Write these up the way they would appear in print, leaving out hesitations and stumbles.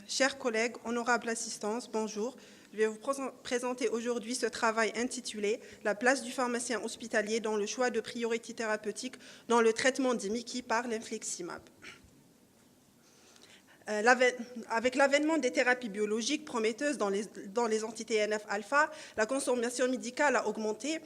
Chers collègues, honorable assistance, bonjour. Je vais vous présenter aujourd'hui ce travail intitulé « La place du pharmacien hospitalier dans le choix de priorités thérapeutiques dans le traitement des MICI par l'infliximab ». Avec l'avènement des thérapies biologiques prometteuses dans les anti-TNF-alpha, la consommation médicale a augmenté,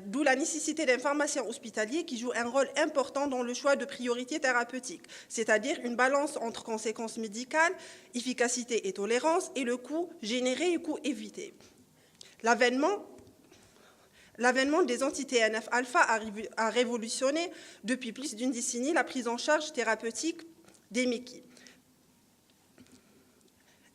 d'où la nécessité d'un pharmacien hospitalier qui joue un rôle important dans le choix de priorités thérapeutiques, c'est-à-dire une balance entre conséquences médicales, efficacité et tolérance, et le coût généré et coût évité. L'avènement des anti-TNF-alpha a révolutionné depuis plus d'une décennie la prise en charge thérapeutique des MICI.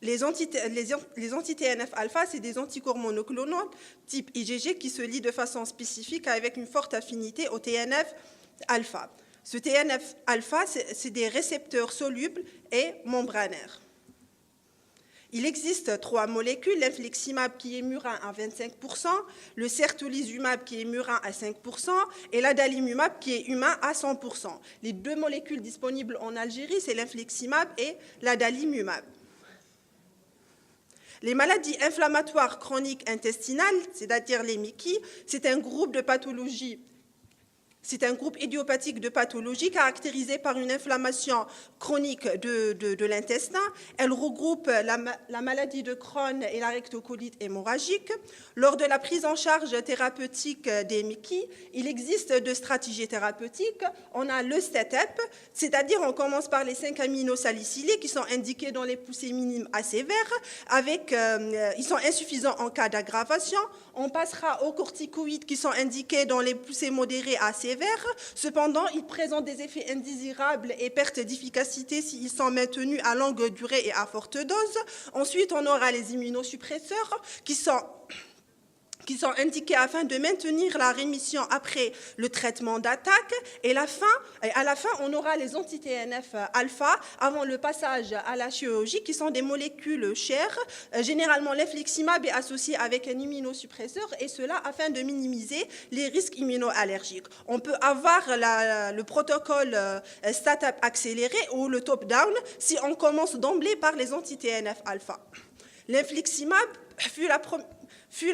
Les anti-TNF-alpha, c'est des anticorps monoclonaux type IgG qui se lient de façon spécifique avec une forte affinité au TNF-alpha. Ce TNF-alpha, c'est des récepteurs solubles et membranaires. Il existe 3 molécules, l'infliximab qui est murin à 25%, le certolizumab qui est murin à 5% et l'adalimumab qui est humain à 100%. Les 2 molécules disponibles en Algérie, c'est l'infliximab et l'adalimumab. Les maladies inflammatoires chroniques intestinales, c'est-à-dire les MICI, c'est un groupe de pathologies. C'est un groupe idiopathique de pathologies caractérisé par une inflammation chronique de l'intestin. Elle regroupe la maladie de Crohn et la rectocolite hémorragique. Lors de la prise en charge thérapeutique des MICI, il existe 2 stratégies thérapeutiques. On a le setup, c'est-à-dire on commence par les 5 aminosalicylés qui sont indiqués dans les poussées minimes à sévères. Ils sont insuffisants en cas d'aggravation. On passera aux corticoïdes qui sont indiqués dans les poussées modérées à sévères. Cependant, ils présentent des effets indésirables et perte d'efficacité s'ils sont maintenus à longue durée et à forte dose. Ensuite, on aura les immunosuppresseurs qui sont indiqués afin de maintenir la rémission après le traitement d'attaque. Et à la fin, on aura les anti-TNF-alpha avant le passage à la chirurgie, qui sont des molécules chères. Généralement, l'infliximab est associé avec un immunosuppresseur, et cela afin de minimiser les risques immunoallergiques. On peut avoir le protocole STAT-UP accéléré ou le top-down si on commence d'emblée par les anti-TNF-alpha. L'infliximab fut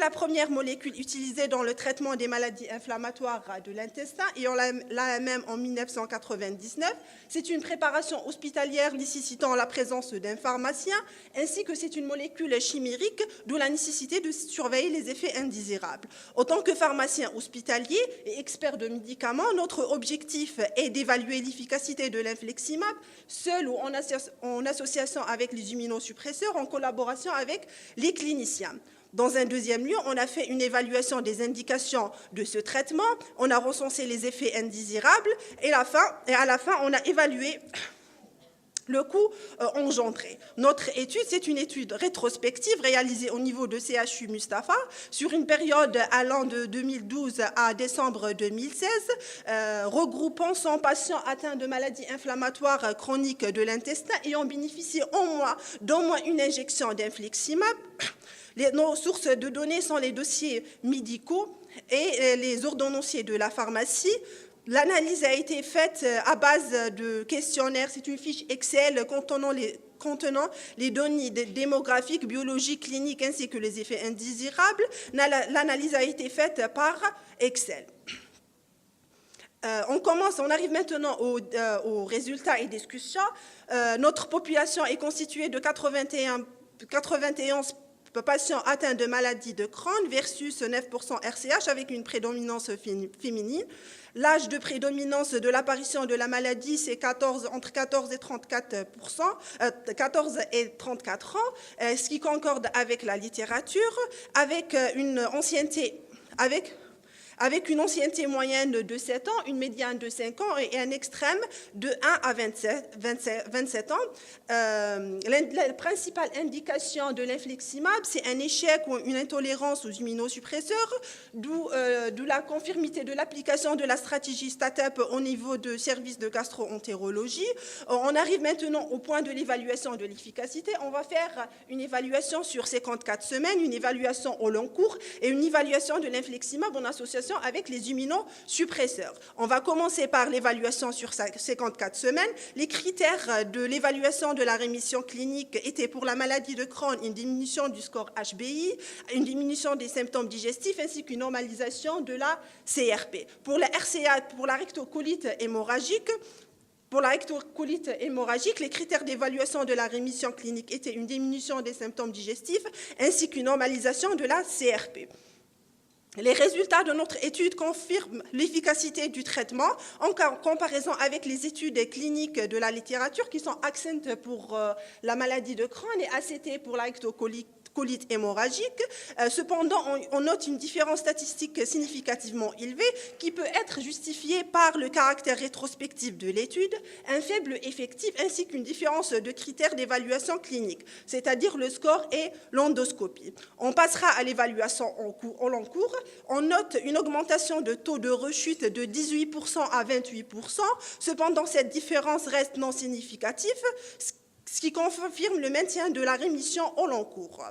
la première molécule utilisée dans le traitement des maladies inflammatoires de l'intestin et on l'a même en 1999. C'est une préparation hospitalière nécessitant la présence d'un pharmacien, ainsi que c'est une molécule chimérique, d'où la nécessité de surveiller les effets indésirables. En tant que pharmacien hospitalier et expert de médicaments, notre objectif est d'évaluer l'efficacité de l'infliximab, seul ou en association avec les immunosuppresseurs, en collaboration avec les cliniciens. Dans un deuxième lieu, on a fait une évaluation des indications de ce traitement, on a recensé les effets indésirables et à la fin, on a évalué le coût engendré. Notre étude, c'est une étude rétrospective réalisée au niveau de CHU Mustapha sur une période allant de 2012 à décembre 2016, regroupant 100 patients atteints de maladies inflammatoires chroniques de l'intestin ayant bénéficié d'au moins une injection d'infliximab. Nos sources de données sont les dossiers médicaux et les ordonnanciers de la pharmacie. L'analyse a été faite à base de questionnaires. C'est une fiche Excel contenant les données démographiques, biologiques, cliniques ainsi que les effets indésirables. L'analyse a été faite par Excel. On arrive maintenant aux résultats et discussions. Notre population est constituée de 91 patients atteints de maladie de Crohn versus 9% RCH avec une prédominance féminine. L'âge de prédominance de l'apparition de la maladie, c'est entre 14 et 34 ans, ce qui concorde avec la littérature, avec une ancienneté moyenne de 7 ans, une médiane de 5 ans et un extrême de 1 à 27 ans. La principale indication de l'infliximab, c'est un échec ou une intolérance aux immunosuppresseurs, d'où la conformité de l'application de la stratégie STAT-UP au niveau de service de gastro-entérologie. On arrive maintenant au point de l'évaluation de l'efficacité. On va faire une évaluation sur 54 semaines, une évaluation au long cours et une évaluation de l'infliximab en association l'évaluation avec les immunosuppresseurs. On va commencer par l'évaluation sur 54 semaines. Les critères de l'évaluation de la rémission clinique étaient pour la maladie de Crohn une diminution du score HBI, une diminution des symptômes digestifs ainsi qu'une normalisation de la CRP. Pour la RCA, pour la rectocolite hémorragique, les critères d'évaluation de la rémission clinique étaient une diminution des symptômes digestifs ainsi qu'une normalisation de la CRP. Les résultats de notre étude confirment l'efficacité du traitement en comparaison avec les études cliniques de la littérature qui sont Accent pour la maladie de Crohn et ACT pour la rectocolite hémorragique. Cependant, on note une différence statistique significativement élevée qui peut être justifiée par le caractère rétrospectif de l'étude, un faible effectif ainsi qu'une différence de critères d'évaluation clinique, c'est-à-dire le score et l'endoscopie. On passera à l'évaluation en long cours. On note une augmentation de taux de rechute de 18% à 28%. Cependant, cette différence reste non significative, ce qui confirme le maintien de la rémission au long cours.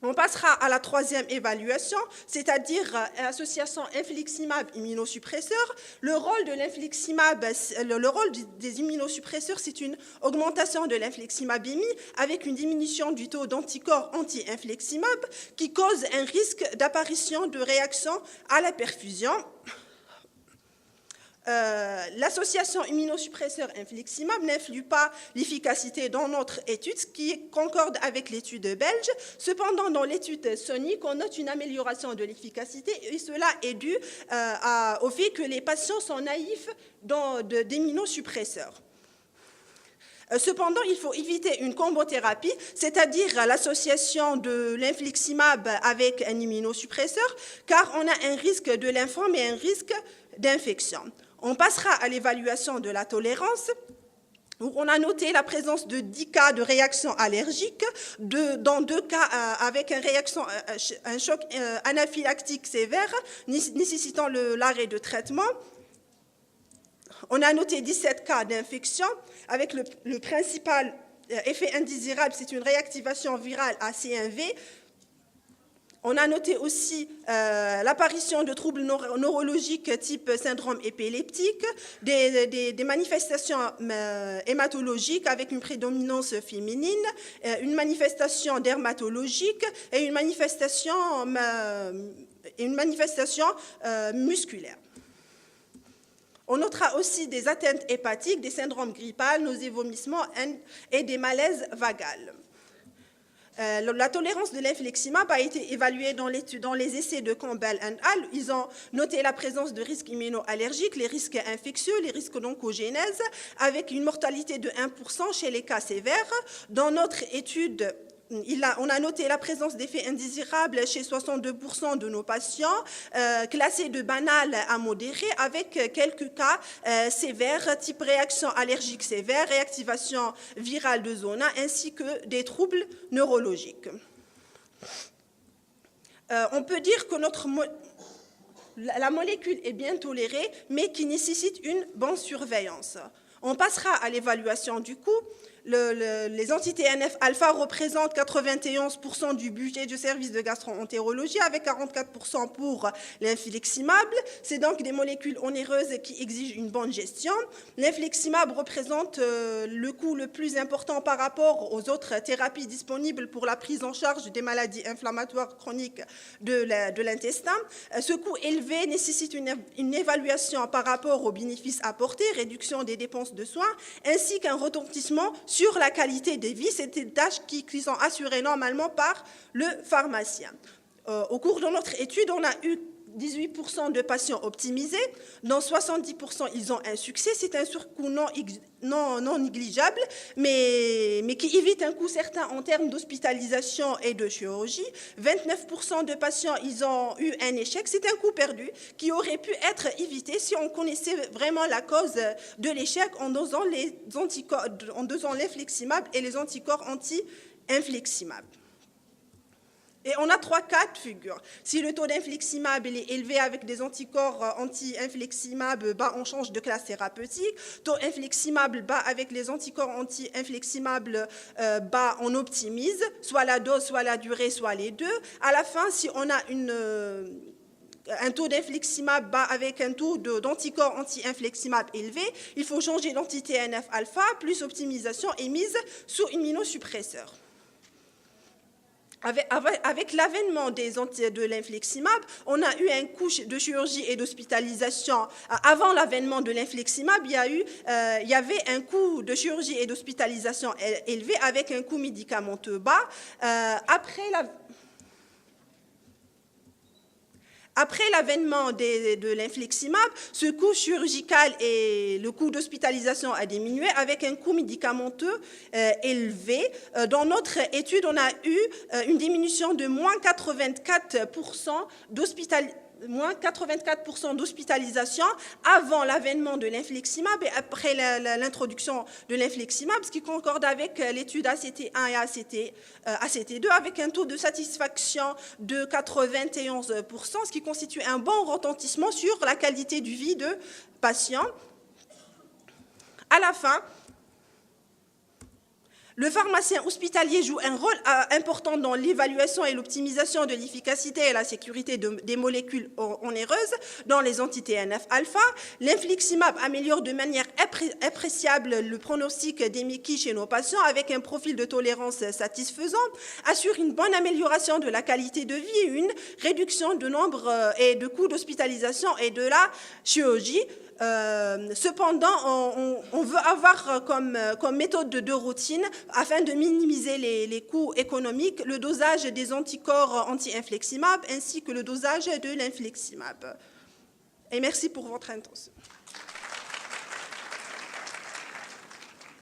On passera à la troisième évaluation, c'est-à-dire l'association infliximab immunosuppresseur. Le rôle des immunosuppresseurs, c'est une augmentation de l'infliximabémie avec une diminution du taux d'anticorps anti-infliximab qui cause un risque d'apparition de réaction à la perfusion. L'association immunosuppresseur infliximab n'influe pas l'efficacité dans notre étude, ce qui concorde avec l'étude belge. Cependant, dans l'étude Sonic, on note une amélioration de l'efficacité et cela est dû au fait que les patients sont naïfs d'immunosuppresseurs. Cependant, il faut éviter une combothérapie, c'est-à-dire l'association de l'infliximab avec un immunosuppresseur, car on a un risque de lymphome et un risque d'infection. On passera à l'évaluation de la tolérance, où on a noté la présence de 10 cas de réaction allergique, dans 2 cas avec un choc anaphylactique sévère nécessitant l'arrêt de traitement. On a noté 17 cas d'infection, avec le principal effet indésirable, c'est une réactivation virale à CMV. On a noté aussi l'apparition de troubles neurologiques type syndrome épileptique, des manifestations hématologiques avec une prédominance féminine, une manifestation dermatologique et une manifestation musculaire. On notera aussi des atteintes hépatiques, des syndromes grippales, nausées, vomissements et des malaises vagales. La tolérance de l'infliximab a été évaluée dans les essais de Campbell et al. Ils ont noté la présence de risques immunoallergiques, les risques infectieux, les risques d'oncogénèse, avec une mortalité de 1% chez les cas sévères. Dans notre étude, on a noté la présence d'effets indésirables chez 62% de nos patients, classés de banal à modéré, avec quelques cas sévères, type réaction allergique sévère, réactivation virale de zona, ainsi que des troubles neurologiques. On peut dire que la molécule est bien tolérée, mais qui nécessite une bonne surveillance. On passera à l'évaluation du coût. Les anti-TNF-alpha représentent 91% du budget du service de gastro-entérologie avec 44% pour l'infliximab. C'est donc des molécules onéreuses qui exigent une bonne gestion. L'infliximab représente le coût le plus important par rapport aux autres thérapies disponibles pour la prise en charge des maladies inflammatoires chroniques de l'intestin. Ce coût élevé nécessite une évaluation par rapport aux bénéfices apportés, réduction des dépenses de soins, ainsi qu'un retentissement sur la qualité des vies. C'est des tâches qui sont assurées normalement par le pharmacien. Au cours de notre étude, on a eu 18% de patients optimisés. Dans 70%, ils ont un succès. C'est un surcoût non négligeable, mais qui évite un coût certain en termes d'hospitalisation et de chirurgie. 29% de patients, ils ont eu un échec. C'est un coût perdu qui aurait pu être évité si on connaissait vraiment la cause de l'échec en dosant l'infliximab et les anticorps anti-infliximab. Et on a 3 cas de figure. Si le taux d'infliximab est élevé avec des anticorps anti-infliximab, on change de classe thérapeutique. Taux infliximab bas avec les anticorps anti-infliximab, on optimise, soit la dose, soit la durée, soit les deux. À la fin, si on a une un taux d'infliximab bas avec un taux d'anticorps anti-infliximab élevé, il faut changer l'anti-TNF-alpha plus optimisation et mise sous immunosuppresseur. Avec l'avènement de l'infliximab, on a eu un coût de chirurgie et d'hospitalisation. Avant l'avènement de l'infliximab, il y avait un coût de chirurgie et d'hospitalisation élevé avec un coût médicamenteux bas. Après l'avènement de l'infliximab, ce coût chirurgical et le coût d'hospitalisation a diminué avec un coût médicamenteux élevé. Dans notre étude, on a eu une diminution de moins 84% d'hospitalisation avant l'avènement de l'infliximab et après l'introduction de l'infliximab, ce qui concorde avec l'étude ACT1 et ACT2 avec un taux de satisfaction de 91%, ce qui constitue un bon retentissement sur la qualité de vie de patients. À la fin, le pharmacien hospitalier joue un rôle important dans l'évaluation et l'optimisation de l'efficacité et la sécurité des molécules onéreuses dans les anti-TNF-alpha. L'infliximab améliore de manière appréciable le pronostic des MICI chez nos patients avec un profil de tolérance satisfaisant, assure une bonne amélioration de la qualité de vie et une réduction de nombre et de coûts d'hospitalisation et de la chirurgie. Cependant, on veut avoir comme méthode de routine, afin de minimiser les coûts économiques, le dosage des anticorps anti-infliximab ainsi que le dosage de l'infliximab. Et merci pour votre attention.